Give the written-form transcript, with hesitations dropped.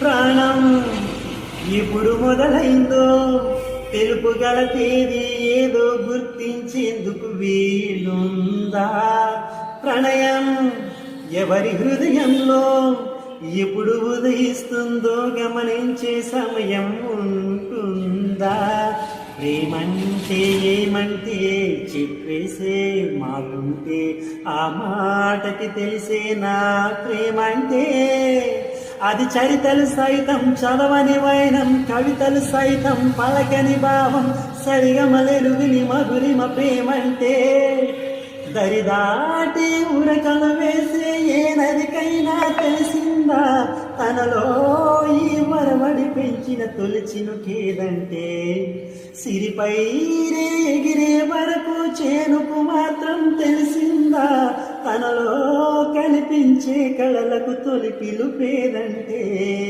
ప్రాణం ఇప్పుడు మొదలైందో తెలుపు గల తేదీ ఏదో గుర్తించేందుకు వీలుందా? ప్రణయం ఎవరి హృదయంలో ఎప్పుడు ఉదయిస్తుందో గమనించే సమయం ఉంటుందా? ప్రేమంటే ఏమంటే చెప్పేసే మాటుంటే ఆ మాటకి తెలిసే నా ప్రేమంటే. అది చరితలు సైతం చదవని వైనం, కవితలు సైతం పలకని భావం, సరిగమలెలుగుని మధురిమ ప్రేమంటే. దరిదాటి ఉరకలు వేసే ఏ నదికైనా తెలిసిందా తనలో ఈ మరవడి పెంచిన తొలిచినుకేదంటే? సిరిపై ఎగిరే వరకు చేనుకు మాత్రం తెలిసిందా తనలో కనిపించే కళలకు తొలి పిలుపేదంటే?